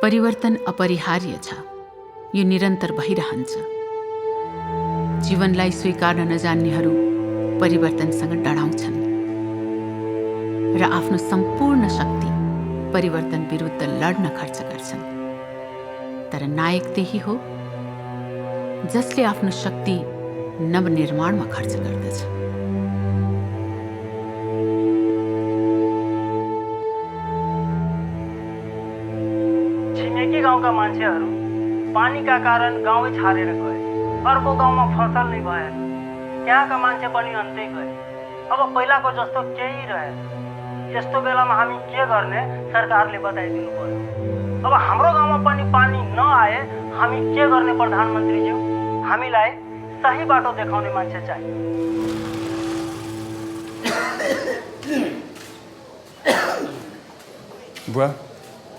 परिवर्तन अपरिहार्य छ, यो निरन्तर भइरहन्छ। जीवनलाई स्वीकार्न नजान्नेहरू परिवर्तनसँग डराउँछन् र आफ्नो सम्पूर्ण शक्ति परिवर्तन विरुद्ध लड्न खर्च गर्छन्। तर नायक त्यही हो जसले आफ्नो शक्ति नवनिर्माणमा खर्च गर्दछ। छिमेकी गाउँका मान्छेहरू पानीका कारण गाउँै छाडेर गए। अर्को गाउँमा फसल नै भएन। त्यहाँका मान्छे पनि अन्तै गए। अब पहिलाको जस्तो केही रहेन। यस्तो बेलामा हामी के गर्ने सरकारले बताइदिनु पर्यो। अब हाम्रो गाउँमा पनि पानी नआए हामी के गर्ने प्रधानमन्त्रीज्यू? हामीलाई सही बाटो देखाउने मान्छे चाहियो। बुवा,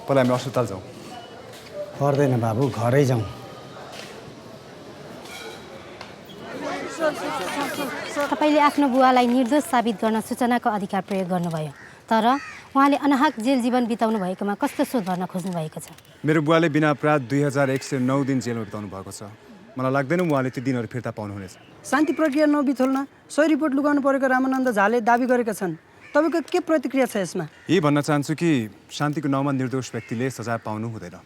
पहिला हामी अस्पताल जाउँ। पर्दैन बाबु, घरै जाउँ। तपाईँले आफ्नो बुवालाई निर्दोष साबित गर्न सूचनाको अधिकार प्रयोग गर्नुभयो, तर उहाँले अनाहक जेल जीवन बिताउनु भएकोमा कस्तो शोध भर्न खोज्नु भएको छ? मेरो बुवाले बिना अपराध 2109 दिन जेलमा बिताउनु भएको छ। मलाई लाग्दैन उहाँले ती दिनहरू फिर्ता पाउनुहुनेछ। शान्ति प्रक्रिया नबिथोल्न सही रिपोर्ट लुगाउनु परेको रामानन्द झाले दाबी गरेका छन्। तपाईँको के प्रतिक्रिया छ यसमा? यही भन्न चाहन्छु कि शान्तिको नाउँमा निर्दोष व्यक्तिले सजाय पाउनु हुँदैन।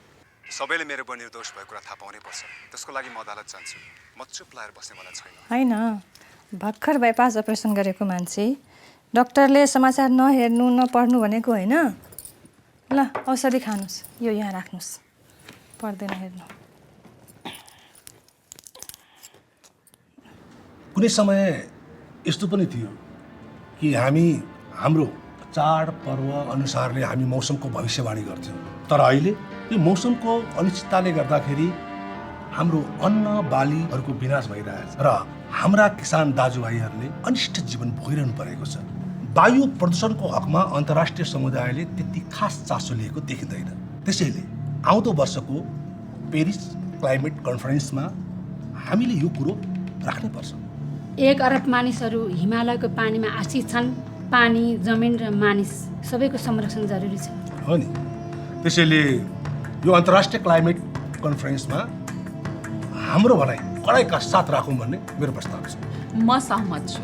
सबैले मेरो बुवा निर्दोष भएको कुरा थाहा पाउनै पर्छ। त्यसको लागि म अदालत जान्छु। म चुप लाएर बस्ने वाला छैन। होइन, भर्खर बाइपास अपरेसन गरेको मान्छे डक्टरले समाचार नहेर्नु नपढ्नु भनेको होइन। ल, औषधि खानुहोस्, यो यहाँ राख्नुहोस्, पर्दैन हेर्नु। कुनै समय यस्तो पनि थियो कि हामी हाम्रो चाडपर्व अनुसारले हामी मौसमको भविष्यवाणी गर्थ्यौँ। तर अहिले यो मौसमको अनिश्चितताले गर्दाखेरि हाम्रो अन्न बालीहरूको विनाश भइरहेछ र हाम्रा किसान दाजुभाइहरूले अनिष्ट जीवन भोगिरहनु परेको छ। वायु प्रदूषणको हकमा अन्तर्राष्ट्रिय समुदायले त्यति खास चासो लिएको देखिँदैन। त्यसैले आउँदो वर्षको पेरिस क्लाइमेट कन्फरेन्समा हामीले यो कुरो राख्नुपर्छ। 1 अरब मानिसहरू हिमालयको पानीमा आश्रित छन्। पानी, जमिन र मानिस सबैको संरक्षण जरुरी छ। हो नि, त्यसैले यो अन्तर्राष्ट्रिय क्लाइमेट कन्फरेन्समा हाम्रो भनाइ कडाइका साथ राखौँ भन्ने मेरो प्रस्ताव छ। म सहमत छु,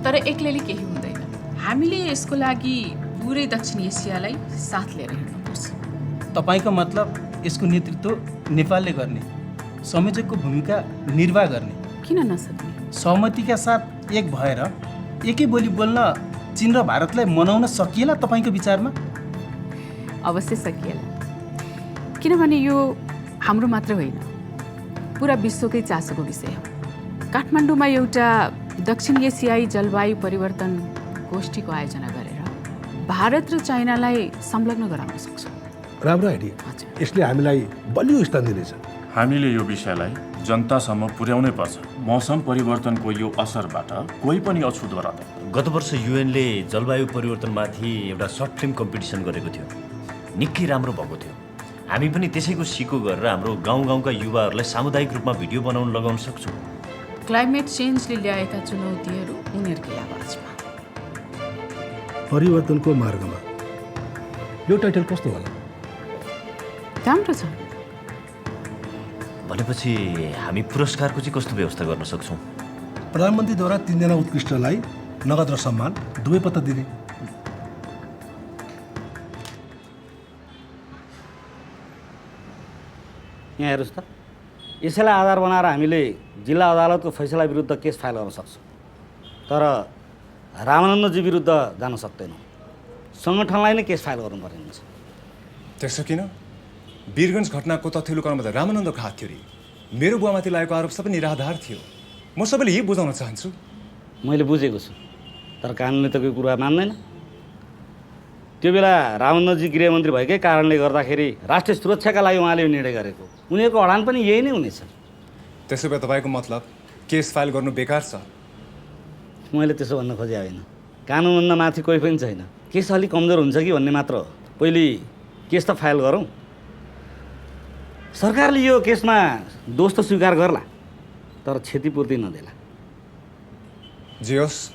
तर एक्लैले केही हुँदैन। हामीले यसको लागि पुरै दक्षिण एसियालाई साथ लिएर हिँड्नुपर्छ। तपाईँको मतलब यसको नेतृत्व नेपालले गर्ने, संयोजकको भूमिका निर्वाह गर्ने? किन नसक्ने? सहमतिका साथ एक भएर एकै बोली बोल्न चीन र भारतलाई मनाउन सकिएला तपाईँको विचारमा? अवश्य सकिएला, किनभने यो हाम्रो मात्र होइन, पुरा विश्वकै चासोको विषय हो। काठमाडौँमा एउटा दक्षिण एसियाई जलवायु परिवर्तन गोष्ठीको आयोजना गरेर भारत र चाइनालाई संलग्न गराउन सक्छौँ। राम्रो आइडिया। यसले हामीलाई बलियो स्थान दिनेछ। हामीले यो विषयलाई जनतासम्म पुर्याउनै पर्छ। मौसम परिवर्तनको यो असरबाट कोही पनि अछुतो रहँदैन। गत वर्ष युएनले जलवायु परिवर्तनमाथि एउटा सर्ट फिल्म कम्पिटिसन गरेको थियो। निकै राम्रो भएको थियो। हामी पनि त्यसैको सिको गरेर हाम्रो गाउँका युवाहरूलाई सामुदायिक रूपमा भिडियो बनाउन लगाउन सक्छौँ। क्लाइमेट चेन्जले ल्याएका चुनौतीहरू उनीहरूकै आवाजमा। परिवर्तनको मार्गमा यो टाइटल कस्तो होला? राम्रो छ। भनेपछि हामी पुरस्कारको चाहिँ कस्तो व्यवस्था गर्न सक्छौँ? प्रधानमन्त्रीद्वारा 3 जना उत्कृष्टलाई नगद र सम्मान दुवै पत्ता दिने। यहाँ हेर्नुहोस् त, यसैलाई आधार बनाएर हामीले जिल्ला अदालतको फैसला विरुद्ध केस फाइल गर्न सक्छौँ। तर रामानन्दजी विरुद्ध जान सक्दैनौँ। सङ्गठनलाई नै केस फाइल गर्नुपर्ने हुन्छ। त्यसो किन? वीरगञ्ज घटनाको तथ्य लुकाउनमा त रामानन्दको हात थियो। मेरो बुवामाथि लागेको आरोप सबै निराधार थियो। म सबैले यही बुझाउन चाहन्छु। मैले बुझेको छु, तर कानुनले त कोही कुरा मान्दैन। त्यो बेला रामानन्दजी गृहमन्त्री भएकै कारणले गर्दाखेरि राष्ट्रिय सुरक्षाका लागि उहाँले यो निर्णय गरेको। उनीहरूको अडान पनि यही नै हुनेछ। त्यसो भए तपाईँको मतलब केस फाइल गर्नु बेकार छ? मैले त्यसो भन्न खोजे होइन। कानुनभन्दा माथि कोही पनि छैन। केस अलिक कमजोर हुन्छ कि भन्ने मात्र हो। पहिले केस त फाइल गरौँ। सरकारले यो केसमा दोष त स्वीकार गर्ला, तर क्षतिपूर्ति नदेला। जे होस्,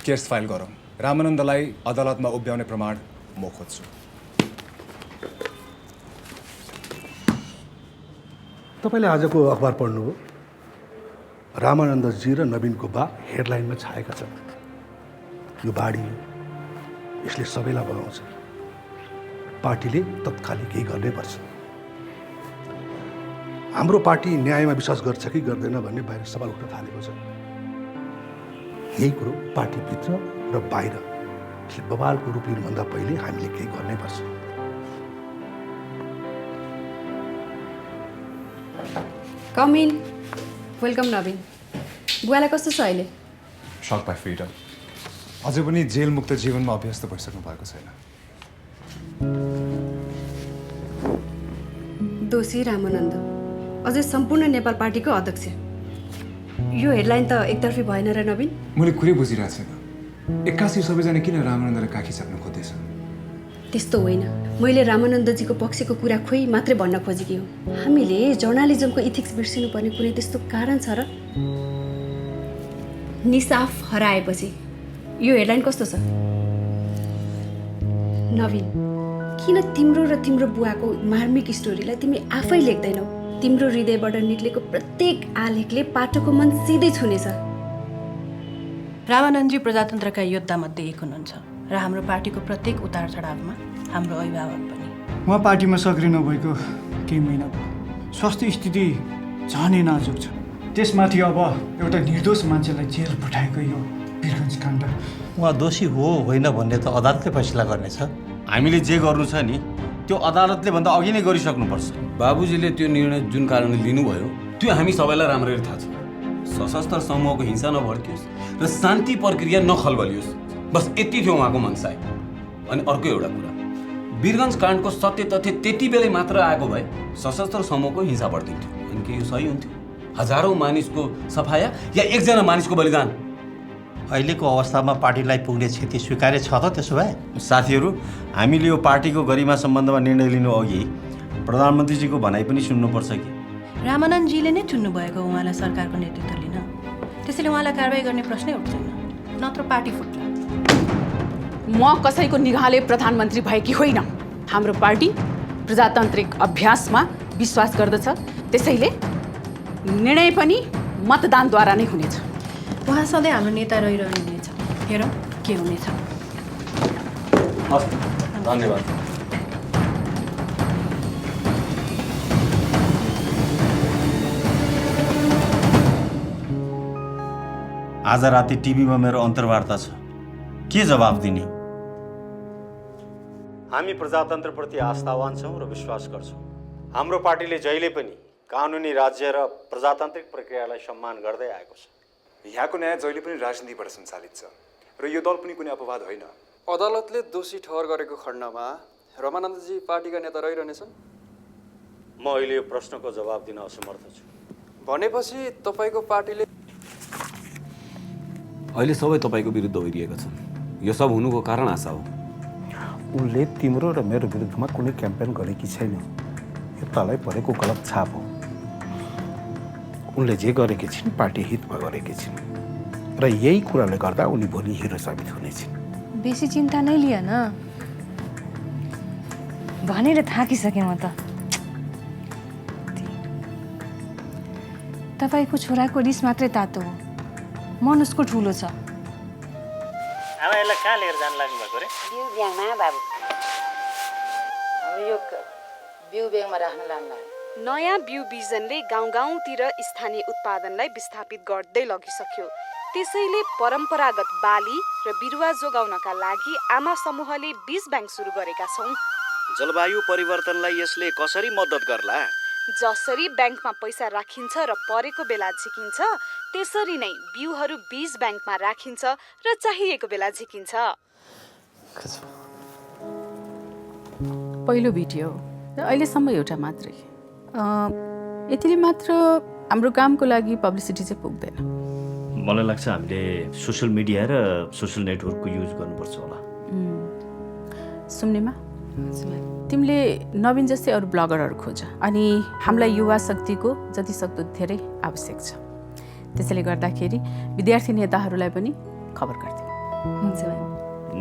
केस फाइल गरौँ। रामानन्दलाई अदालतमा उभ्याउने प्रमाण म खोज्छु। तपाईँले आजको अखबार पढ्नुभयो? रामानन्दजी र नवीनको बा हेडलाइनमा छाएका छन्। यो बाढी हो, यसले सबैलाई बगाउँछ। पार्टीले तत्कालै केही गर्नै पर्छ। हाम्रो पार्टी न्यायमा विश्वास गर्छ कि गर्दैन भन्ने बाहिर सवाल उठ्न थालेको छ। यही कुरो पार्टीभित्र र बाहिर बवालको रूप लिनुभन्दा पहिले हामीले केही गर्नै पर्छ। कम इन। वेलकम नवीन। बुवालाई कस्तो छ अहिले? सक बाई फ्रिडम। अझै पनि जेलमुक्त जीवनमा अभ्यस्त भइसक्नु भएको छैन। दोषी रामानन्द अझै सम्पूर्ण नेपाल पार्टीको अध्यक्ष। यो हेडलाइन त एकतर्फी भएन र नवीन? मैले कुरै बुझिरहेको छैन। एक्कासी सबैजना किन रामानन्दलाई काखी चाप्न खोज्दैछ? त्यस्तो होइन। मैले रामानन्दजीको पक्षको कुरा खोइ मात्रै भन्न खोजेकी हो। हामीले जर्नालिजमको इथिक्स बिर्सिनुपर्ने कुनै त्यस्तो कारण छ र? निसाफ हराएपछि यो हेडलाइन कस्तो छ? नवीन, किन तिम्रो र तिम्रो बुवाको मार्मिक स्टोरीलाई तिमी आफै लेख्दैनौ? तिम्रो हृदयबाट निक्लेको प्रत्येक आलेखले पाठकको मन सिधै छुनेछ। रामानन्दजी प्रजातन्त्रका योद्धामध्ये एक हुनुहुन्छ र हाम्रो पार्टीको प्रत्येक उतार चढावमा हाम्रो अभिभावक पनि। उहाँ पार्टीमा सक्रिय नभएको केही महिना भयो। स्वास्थ्य स्थिति झनै नाजुक छ। त्यसमाथि अब एउटा निर्दोष मान्छेलाई जेल पठाएको यो वीरगञ्ज काण्ड। उहाँ दोषी हो होइन भन्ने त अदालतले फैसला गर्नेछ। हामीले जे गर्नु छ नि त्यो अदालतले भन्दा अघि नै गरिसक्नुपर्छ। बाबुजीले त्यो निर्णय जुन कारणले लिनुभयो त्यो हामी सबैलाई राम्ररी थाहा छ। सशस्त्र समूहको हिंसा नभड्कियोस् र शान्ति प्रक्रिया नखलबलियोस्, बस यति थियो उहाँको मनसाय। अनि अर्को एउटा कुरा, वीरगञ्ज काण्डको सत्य तथ्य त्यति बेलै मात्र आएको भए सशस्त्र समूहको हिंसा बढ्दिन्थ्यो। अनि के यो सही हुन्थ्यो? हजारौँ मानिसको सफाया या एकजना मानिसको बलिदान? अहिलेको अवस्थामा पार्टीलाई पुग्ने क्षति स्वीकार्य छ त? त्यसो भए साथीहरू, हामीले यो पार्टीको गरिमा सम्बन्धमा निर्णय लिनु अघि प्रधानमन्त्रीजीको भनाइ पनि सुन्नुपर्छ कि? रामानन्दजीले नै चुन्नु भएको उहाँलाई सरकारको नेतृत्व लिन। त्यसैले उहाँलाई कारवाही गर्ने प्रश्नै उठ्दैन, नत्र पार्टी फुट्छ। म कसैको निगाहले प्रधानमन्त्री भएकी होइन। हाम्रो पार्टी प्रजातान्त्रिक अभ्यासमा विश्वास गर्दछ। त्यसैले निर्णय पनि मतदानद्वारा नै हुनेछ। उहाँ सधैँ हाम्रो नेता रहिरहनु हुनेछ। हेरौँ के हुनेछ। हस्, धन्यवाद। आज राति टिभीमा मेरो अन्तर्वार्ता छ। के जवाब दिने? हामी प्रजातन्त्रप्रति आस्थावान छौँ र विश्वास गर्छौँ। हाम्रो पार्टीले जहिले पनि कानुनी राज्य र प्रजातान्त्रिक प्रक्रियालाई सम्मान गर्दै आएको छ। यहाँको न्याय जहिले पनि राजनीतिबाट सञ्चालित छ र यो दल पनि कुनै अपवाद होइन। अदालतले दोषी ठहर गरेको खण्डमा रामानन्दजी पार्टीका नेता रहिरहनेछन्? म अहिले यो प्रश्नको जवाब दिन असमर्थ छु। भनेपछि तपाईँको पार्टीले अहिले सबै तपाईँको विरुद्ध भइरहेका छन्। यो सब हुनुको कारण आशा हो। उनले तिम्रो र मेरो विरुद्धमा कुनै क्याम्पेन गरेकी छैन। यो तँलाई परेको गलत छाप हो। उनले जे गरेकी छिन् पार्टी हितमा गरेकी छिन् र यही कुराले गर्दा उनी भोलि हिरो साबित हुनेछिन्। बेसी चिन्ता नै लिएन भनेर थाकिसकेँ म त। तपाईँको छोराको रिस मात्रै तातो हो, मन उसको ठुलो छ। आमा यसलाई कहाँ लिएर जानु लाग्नु भएको रे? बिउ ब्याङमा बाबु। अब यो बिउ ब्याङमा राख्न लानु लाग्यो। नयाँ बिउ बिजनले गाउँ गाउँतिर स्थानीय उत्पादनलाई विस्थापित गर्दै लगिसक्यो। त्यसैले परम्परागत बाली र बिरुवा जोगाउनका लागि आमा समूहले बीज ब्याङ्क सुरु गरेका छौँ। जलवायु परिवर्तनलाई यसले कसरी मद्दत गर्ला? जसरी ब्याङ्कमा पैसा राखिन्छ र परेको बेला झिकिन्छ, त्यसरी नै बिउहरू बीज ब्याङ्कमा राखिन्छ र चाहिएको बेला झिकिन्छ। पहिलो भिडियो र अहिलेसम्म एउटा मात्रै। यतिले मात्र हाम्रो कामको लागि पब्लिसिटी चाहिँ पुग्दैन। मलाई लाग्छ हामीले सोसियल मिडिया र सोसियल नेटवर्कको युज गर्नुपर्छ होला। सुम्निमा, तिमीले नवीन जस्तै अरू ब्लगरहरू खोज अनि हामीलाई युवा शक्तिको जति सक्दो धेरै आवश्यक छ। त्यसैले गर्दाखेरि विद्यार्थी नेताहरूलाई पनि खबर गरिदिउँ। हुन्छ भाइ।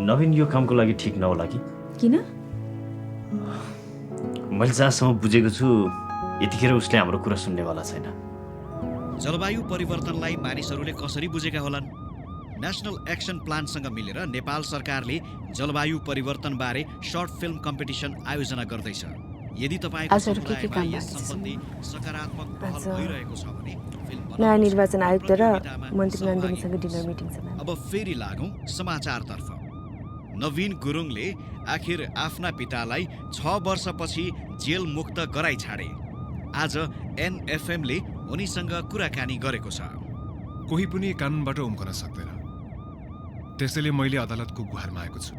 नवीन यो कामको लागि ठिक नहोला कि? किन? मैले जहाँसम्म बुझेको छु यतिखेर उसले हाम्रो कुरा सुन्नेवाला छैन। जलवायु परिवर्तनलाई मानिसहरूले कसरी बुझेका होलान्? नेसनल एक्सन प्लानसँग मिलेर नेपाल सरकारले जलवायु परिवर्तनबारे सर्ट फिल्म कम्पिटिसन आयोजना गर्दैछ। यदि तपाईँको समुदायमा यस सम्बन्धी सकारात्मक पहल भइरहेको छ भने नयाँ निर्वाचन आयुक्त र मन्त्री नन्दिनीसँग डिनर मिटिङ छ। अब फेरि लागौँ समाचारतर्फ। नवीन गुरुङले आखिर आफ्ना पितालाई 6 वर्षपछि जेल मुक्त गराइ छाडे। आज एनएफएमले उनीसँग कुराकानी गरेको छ। कोही पनि कानुनबाट उम्कन सक्दैन, त्यसैले मैले अदालतको गुहार मागेको छु।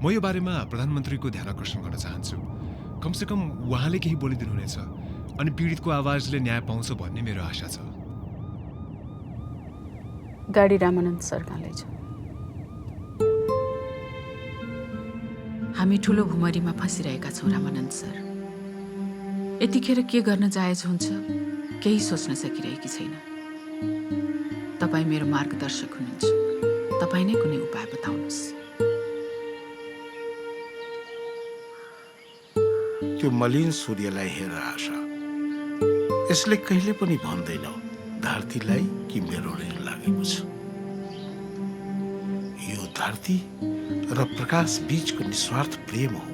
म यो बारेमा प्रधानमन्त्रीको ध्यान आकर्षण गर्न चाहन्छु। कमसेकम उहाँले केही बोलिदिनुहुनेछ अनि पीडितको आवाजले न्याय पाउँछ भन्ने मेरो आशा छ। गाडी रामानन्द सर कहाँ लैजाऊ। हामी ठुलो भुमरीमा फँसिरहेका छौँ रामानन्द सर। यतिखेर के गर्न जायज हुन्छ केही सोच्न सकिरहेकी छैन। तपाईँ मेरो मार्गदर्शक हुनुहुन्छ, तपाईँ नै कुनै उपाय बताउनुहोस्। त्यो मलिन सूर्यलाई हेर आशा, यसले कहिले पनि भन्दैन धरतीलाई कि मेरो ऋण लागेको छ। यो धरती र प्रकाश बीचको निस्वार्थ प्रेम हो,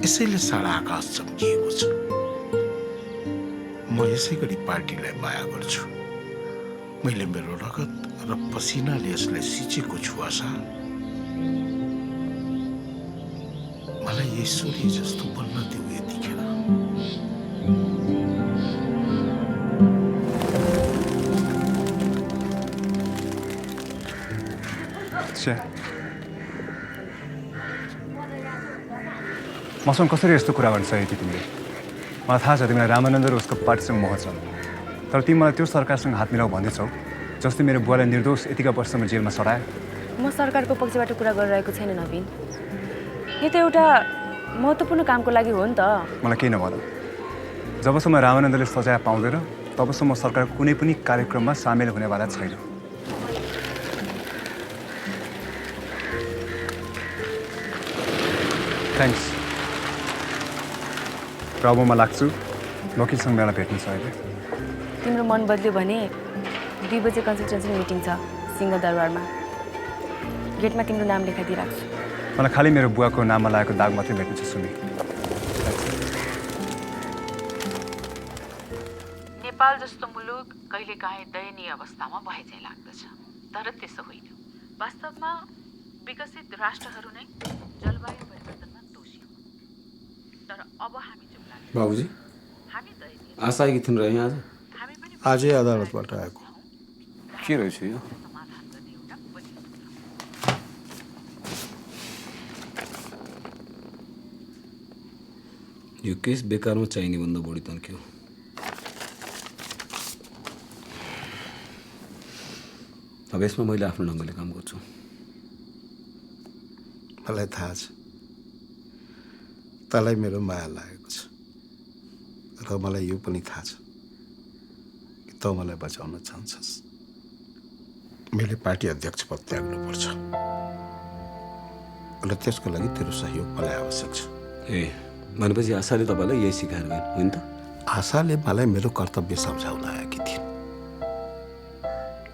यसैले सारा आकाश चम्किएको छ। म यसै गरी पार्टीलाई माया गर्छु। मैले मेरो रगत र पसिनाले यसलाई सिचेको छु आशा। मलाई यही सूर्य जस्तो बन्न देऊ यतिखेर। मसँग कसरी यस्तो कुरा गर्न सकेको तिमीले? मलाई थाहा छ तिमीलाई रामानन्द र उसको पार्टीसँग मोह छ, तर तिमी मलाई त्यो सरकारसँग हात मिलाऊ भन्दैछौ जसले मेरो बुवालाई निर्दोष यतिका वर्षसम्म जेलमा सडायो। म सरकारको पक्षबाट कुरा गरिरहेको छैन नवीन। यो त एउटा महत्त्वपूर्ण कामको लागि हो नि त। मलाई केही नभन। जबसम्म रामानन्दले सजाय पाउँदैन तबसम्म सरकारको कुनै पनि कार्यक्रममा सामेल हुनेवाला छैन। थ्याङ्क्स। र अब म लाग्छु, वकिलसँग मेला भेट्नु छ अहिले। तिम्रो मन बदल्यो भने 2 बजे कन्सल्टेन्सी मिटिङ छ सिंहदरबारमा। गेटमा तिम्रो नाम लेखाइदिइराख्छु। मलाई खालि मेरो बुवाको नाममा लागेको दाग मात्रै भेट्नु छ सुमी। नेपाल जस्तो मुलुक कहिलेकाहीँ दयनीय अवस्थामा भए चाहिँ लाग्दछ, तर त्यसो होइन। वास्तवमा विकसित राष्ट्रहरू नै जलवायु परिवर्तनमा दोषी हुन्। तर अब हामी चुप लाग्यौँ। बाबुजी, आशा आएकी थिइन् र यहाँ आज? आजै अदालतबाट आएको। के रहेछ यो? यो केस बेकारमा चाहिने भन्दा बढी तन्क्यो। अब यसमा मैले आफ्नो ढङ्गले काम गर्छु। मलाई थाहा छ तँलाई मेरो माया लागेको छ, र मलाई यो पनि थाहा छ कि तँ मलाई बचाउन चाहन्छस्। मैले पार्टी अध्यक्ष पद त्याग्नुपर्छ र त्यसको लागि तेरो सहयोग मलाई आवश्यक छ। ए भनेपछि आशाले तपाईँलाई यही सिकाएर गयो होइन त? आशाले मलाई मेरो कर्तव्य सम्झाउन आएकी थिइन्।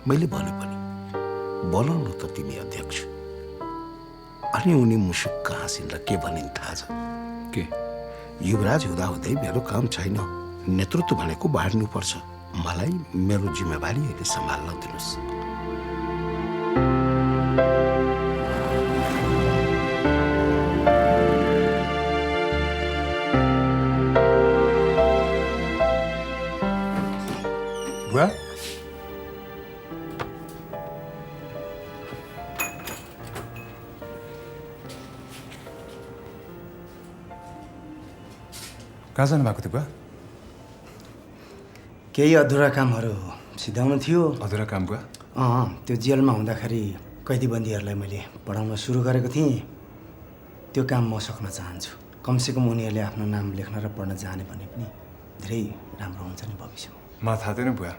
मैले भने पनि बोलाउनु त तिमी अध्यक्ष। अनि उनी मुसुक्क हाँसिन् र के भनिन् थाहा छ? के? युवराज हुँदाहुँदै मेरो काम छैन, नेतृत्व भनेको बाँड्नुपर्छ। मलाई मेरो जिम्मेवारी अहिले सम्हाल्न दिनुहोस्। बुवा, कहाँ जानुभएको थियो बुवा? केही अधुरा कामहरू सिधाउनु थियो। अधुरा काम बुवा? त्यो जेलमा हुँदाखेरि कैदीबन्दीहरूलाई मैले पढाउन सुरु गरेको थिएँ। त्यो काम म सक्न चाहन्छु। कमसेकम उनीहरूले आफ्नो नाम लेख्न र पढ्न जाने भने पनि धेरै राम्रो हुन्छ नि भविष्यमा। मलाई थाहा थिएन बुवा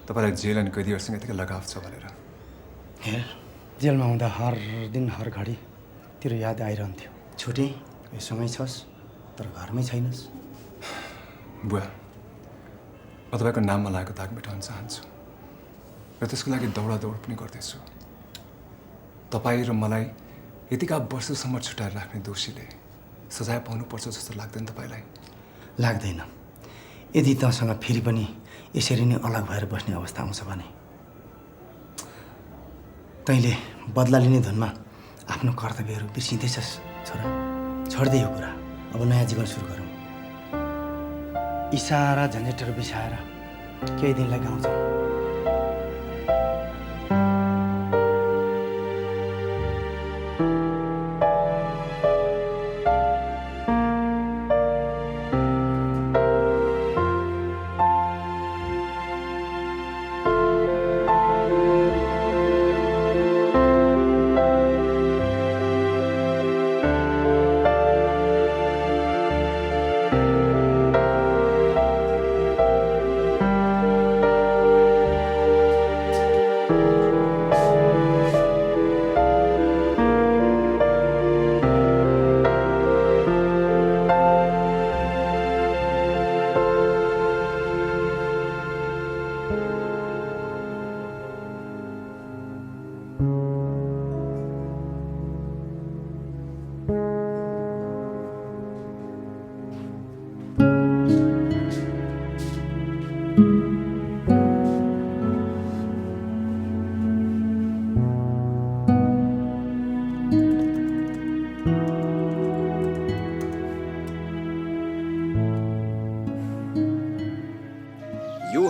तपाईँलाई जेल अनि कैदीहरूसँग यतिकै लगाव छ भनेर। हेर, जेलमा हुँदा हर दिन हर घडी तेरो याद आइरहन्थ्यो। छुटेँ, सँगै छस् तर घरमै छैनस्। बुवा म तपाईँको नाममा लागेको दाग मेटाउन चाहन्छु र त्यसको लागि दौडादौड पनि गर्दैछु। तपाईँ र मलाई यतिका वर्षसम्म छुट्याएर राख्ने दोषीले सजाय पाउनुपर्छ जस्तो लाग्दैन तपाईँलाई? लाग्दैन। यदि तँसँग फेरि पनि यसरी नै अलग भएर बस्ने अवस्था आउँछ भने तैँले बदला लिने धुनमा आफ्नो कर्तव्यहरू बिर्सिँदैछस् छोरा। छोड्दै यो कुरा, अब नयाँ जीवन सुरु गरौँ। यी सारा झन्झटहरू बिसाएर केही दिनलाई गाउँछ।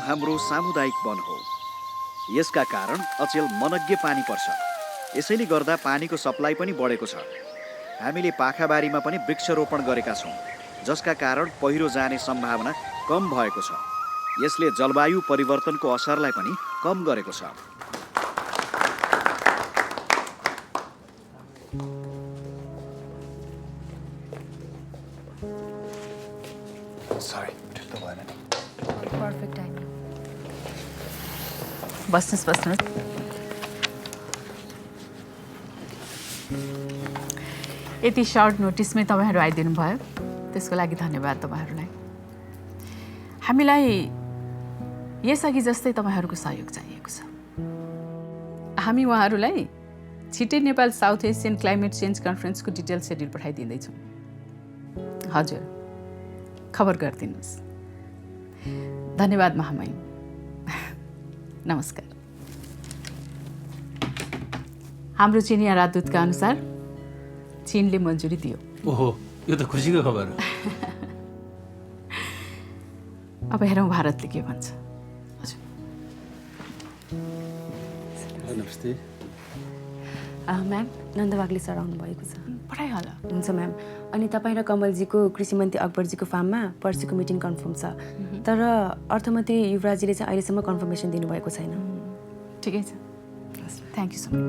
हाम्रो सामुदायिक वन हो। यसका कारण अचेल मनग्गे पानी पर्छ। यसैले गर्दा पानीको सप्लाई पनि बढेको छ। हामीले पाखाबारीमा पनि वृक्षरोपण गरेका छौँ, जसका कारण पहिरो जाने सम्भावना कम भएको छ। यसले जलवायु परिवर्तनको असरलाई पनि कम गरेको छ। Perfect timing. बस्नुहोस्। यति सर्ट नोटिसमै तपाईँहरू आइदिनु भयो, त्यसको लागि धन्यवाद तपाईँहरूलाई। हामीलाई यसअघि जस्तै तपाईँहरूको सहयोग चाहिएको छ। हामी उहाँहरूलाई छिट्टै Nepal South Asian climate change कन्फरेन्सको डिटेल सेड्युल पठाइदिँदैछौँ। हजुर, खबर गरिदिनुहोस्। धन्यवाद महामहिम। नमस्कार। हाम्रो चिनिया राजदूतका अनुसार चीनले मन्जुरी दियो। ओहो, यो त खुसीको खबर हो। अब हेरौँ भारतले के भन्छ। हजुर, नमस्ते म्याम। नन्दबागले सर आउनु भएको छ। पठाइहाल। हुन्छ म्याम। अनि तपाईँ र कमलजीको कृषि मन्त्री अकबरजीको फार्ममा पर्सिको मिटिङ कन्फर्म छ, तर अर्थमन्त्री युवराजीले चाहिँ अहिलेसम्म कन्फर्मेसन दिनुभएको छैन। ठिकै छ, थ्याङ्क यू सो मच।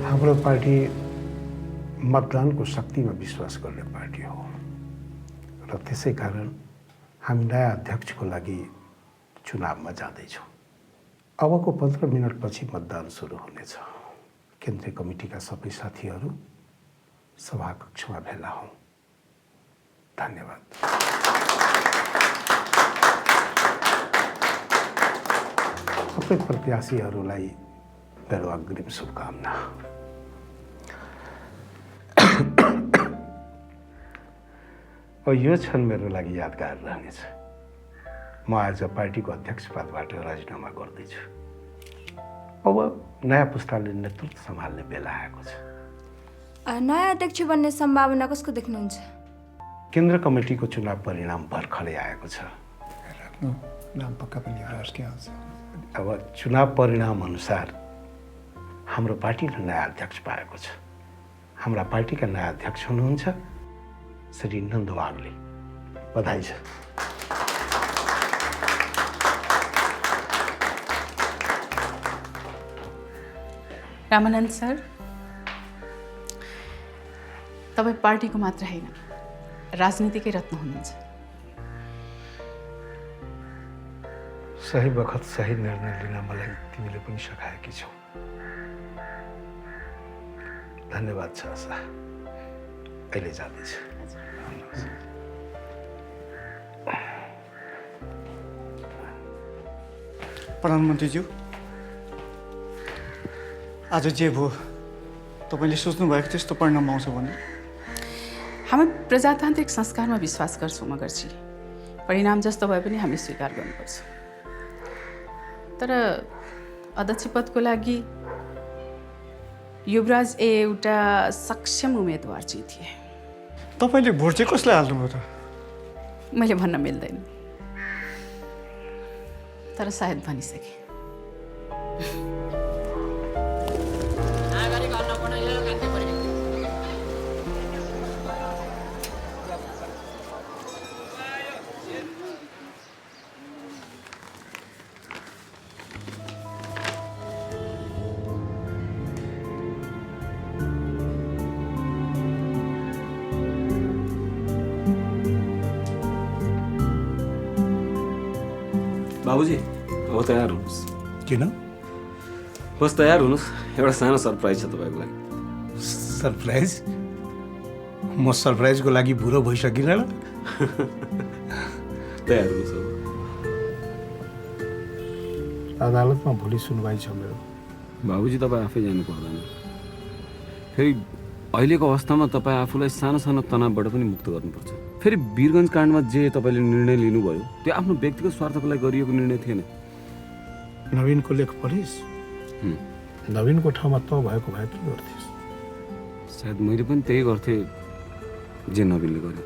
हाम्रो पार्टी मतदानको शक्तिमा विश्वास गर्ने पार्टी हो र त्यसै कारण हामी नयाँ अध्यक्षको लागि चुनावमा जाँदैछौँ। अबको 15 मिनटपछि मतदान सुरु हुनेछ। केन्द्रीय कमिटीका सबै साथीहरू सभाकक्षमा भेला हौँ। धन्यवाद। सबै प्रत्याशीहरूलाई मेरो अग्रिम शुभकामना। यो क्षण मेरो लागि यादगार रहनेछ। म आज पार्टीको अध्यक्ष पदबाट राजीनामा गर्दैछु। अब नयाँ पुस्ताले नेतृत्व सम्हाल्ने बेला आएको छ। नयाँ अध्यक्ष बन्ने सम्भावना कसको देख्नुहुन्छ? केन्द्र कमिटीको चुनाव परिणाम भर्खरै आएको छ। नाम पक्का पनि के आउँछ। अब चुनाव परिणाम अनुसार हाम्रो पार्टीले नयाँ अध्यक्ष पाएको छ। हाम्रा पार्टीका नयाँ अध्यक्ष हुनुहुन्छ श्री नन्दवागले। बधाई छ। रामानन्द सर, तपाईँ पार्टीको मात्र होइन, राजनीतिकै रत्न हुनुहुन्छ। सही बखत सही निर्णय लिन मलाई तिमीले पनि सघाएकी छौ। धन्यवाद छ आशा। अहिले जाँदैछु। प्रधानमन्त्रीज्यू, आज जे भयो तपाईँले सोच्नुभएको त्यस्तो परिणाम आउँछ भने? हामी प्रजातान्त्रिक संस्कारमा विश्वास गर्छौँ मगरजी। परिणाम जस्तो भए पनि हामी स्वीकार गर्नुपर्छ। तर अध्यक्ष पदको लागि युवराज एउटा सक्षम उम्मेदवार चाहिँ थिए। तपाईँले भोट चाहिँ कसलाई हाल्नुभयो त? मैले भन्न मिल्दैन, तर सायद भनिसकेँ। बाबुजी, अब तयार हुनुहोस्। किन? बस तयार हुनुहोस्, एउटा सानो सरप्राइज छ तपाईँको लागि। सरप्राइज? म सरप्राइजको लागि बुढो भइसकिन र? तयार हुनुहोस् अब। अदालतमा भोलि सुनवाई छ मेरो। बाबुजी, तपाईँ आफै जानु पर्दैन। फेरि अहिलेको अवस्थामा तपाईँ आफूलाई सानो सानो तनावबाट पनि मुक्त गर्नुपर्छ। फेरि वीरगञ्ज काण्डमा जे तपाईँले निर्णय लिनुभयो त्यो आफ्नो व्यक्तिगत स्वार्थको लागि गरिएको निर्णय थिएन। नवीनको लेख पढिस्? नवीनको ठाउँमा त भएको भए के गर्थेस्? सायद मैले पनि त्यही गर्थेँ जे नवीनले गर्यो।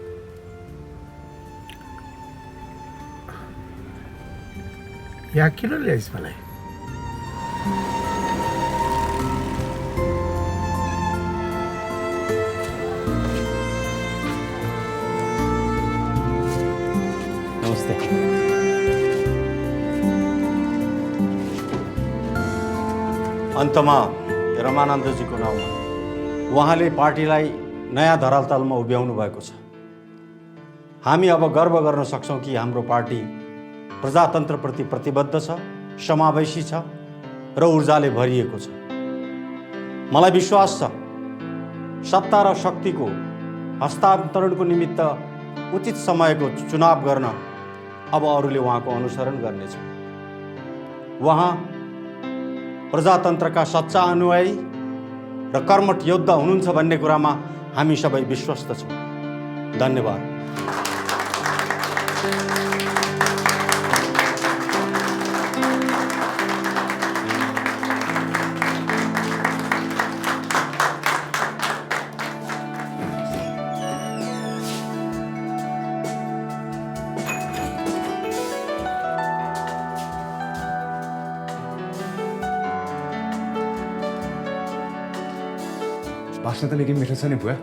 यहाँ किन ल्याइस् मलाई? नमस्ते। अन्तमा रमानन्दजीको नाउँमा उहाँले पार्टीलाई नयाँ धरातलमा उभ्याउनु भएको छ। हामी अब गर्व गर्न सक्छौँ कि हाम्रो पार्टी प्रजातन्त्रप्रति प्रतिबद्ध छ, समावेशी छ र ऊर्जाले भरिएको छ। मलाई विश्वास छ सत्ता र शक्तिको हस्तान्तरणको निमित्त उचित समयको चुनाव गर्न अब अरूले उहाँको अनुसरण गर्नेछ। उहाँ प्रजातन्त्रका सच्चा अनुयायी र कर्मठ योद्धा हुनुहुन्छ भन्ने कुरामा हामी सबै विश्वस्त छौँ। धन्यवाद। भाषण त निकै मिठो छ नि बुवा।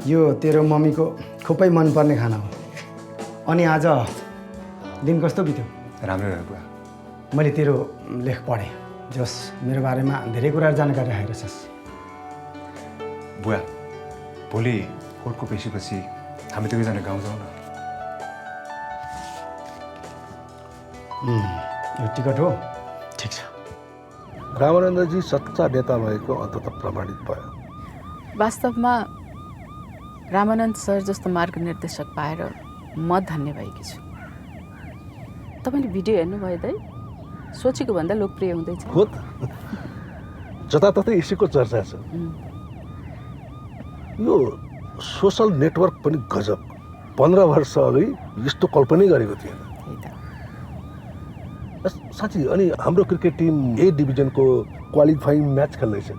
यो तेरो मम्मीको खुबै मनपर्ने खाना हो। अनि आज दिन कस्तो बित्यो? राम्रो भयो बुवा। मैले तेरो लेख पढेँ, जस मेरो बारेमा धेरै कुरा जानकारी राखेछस्। बुवा, भोलि कोर्टको पेशीपछि हामी दुवैजना गाउँ जाउँ न। यो टिकट हो? ठिक छ। रामानन्दजी सच्चा नेता भएको अन्ततः प्रमाणित भयो। वास्तवमा रामानन्द सर जस्तो मार्गनिर्देशक पाएर म धन्य भएकी छु। तपाईँले भिडियो हेर्नुभयो दाइ? सोचेको भन्दा लोकप्रिय हुँदैछ। हो त, जताततै यसैको चर्चा छ। यो सोसल नेटवर्क पनि गजब। 15 वर्ष अघि यस्तो कल्पनै गरेको थिएन। साँच्ची, अनि हाम्रो क्रिकेट टिम ए डिभिजनको क्वालिफाइङ म्याच खेल्दैछ।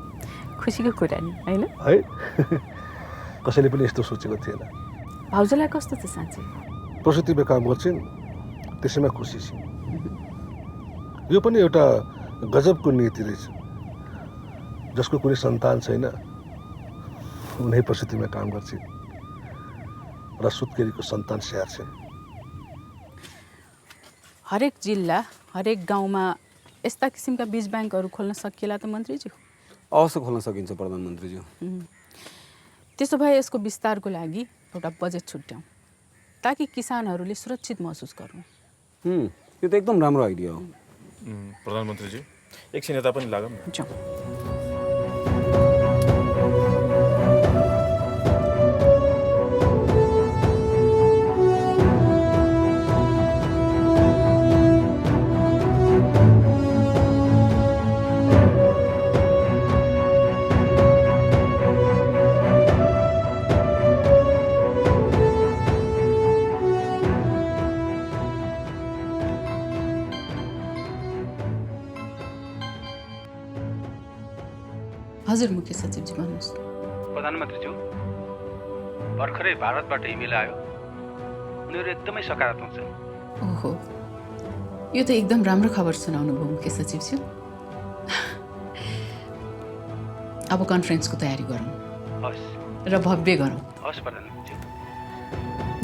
खुसीको कुरा नि होइन है? कसैले पनि यस्तो सोचेको थिएन। भाउजूलाई कस्तो छ साँच्चै? प्रसुतिमा काम गर्छिन्, त्यसैमा खुसी छिन्। यो पनि एउटा गजबको नीति रहेछ। जसको कुनै सन्तान छैन उनै प्रसुतिमा काम गर्छिन् र सुत्केरीको सन्तान स्याहार्छिन्। हरेक जिल्ला, हरेक गाउँमा यस्ता किसिमका बीज ब्याङ्कहरू खोल्न सकिएला त मन्त्रीज्यू? अवश्य खोल्न सकिन्छ प्रधानमन्त्रीज्यू। त्यसो भए यसको विस्तारको लागि एउटा बजेट छुट्याउँ ताकि किसानहरूले सुरक्षित महसुस गरून्। यो त एकदम राम्रो आइडिया हो। प्रधानमन्त्रीजी एकछिन यता पनि लागौँ। हजुर मुख्य सचिवजी भन्नुहोस्। प्रधानमन्त्रीज्यू भर्खरै भारतबाट इमेल आयो, उनीहरू एकदमै सकारात्मक छन्। ओहो, यो त एकदम राम्रो खबर सुनाउनु भयो मुख्य सचिवज्यू। अब कन्फरेन्सको तयारी गरौँ र भव्य गरौँ। हस् प्रधानमन्त्री।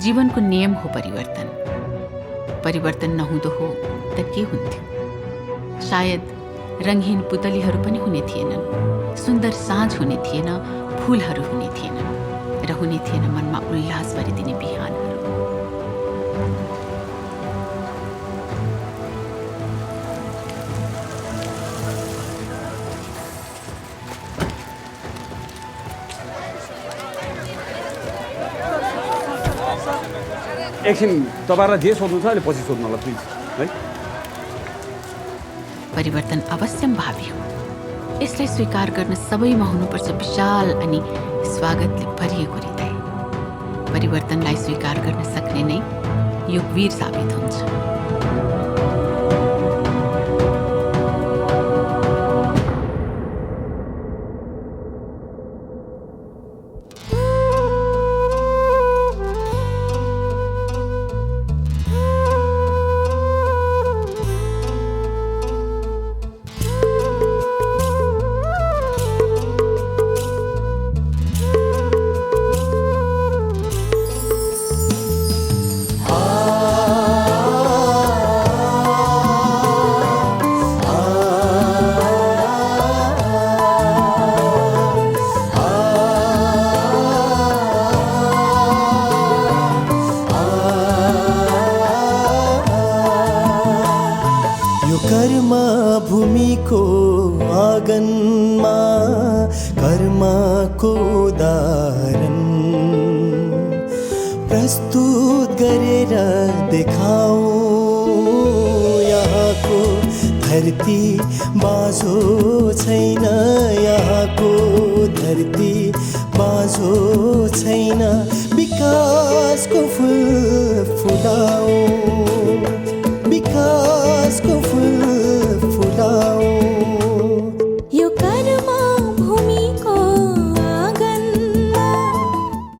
जीवनको नियम हो परिवर्तन। परिवर्तन नहुँदो हो त के हुन्थ्यो? सायद रङहीन पुतलीहरू पनि हुने थिएनन्, सुन्दर साँझ हुने थिएन, फुलहरू हुने थिएनन् र हुने थिएन मनमा उल्लास भरिदिने बिहानहरू। एकछिन तपाईँलाई जे सोध्नु छ अहिले पछि सोध्नु होला प्लिज है। परिवर्तन अवश्य भावी हो। यसलाई स्वीकार गर्न सबैमा हुनुपर्छ विशाल अनि स्वागतले भरिएको हृदय। परिवर्तनलाई स्वीकार गर्न सक्ने नै युगवीर साबित हुन्छ। भूमिको आँगनमा कर्मको उदाहरण प्रस्तुत गरेर देखाऊ। यहाँको धरती बाँझो छैन, यहाँको धरती बाँझो छैन। विकासको फुल फुलाऊ, विकास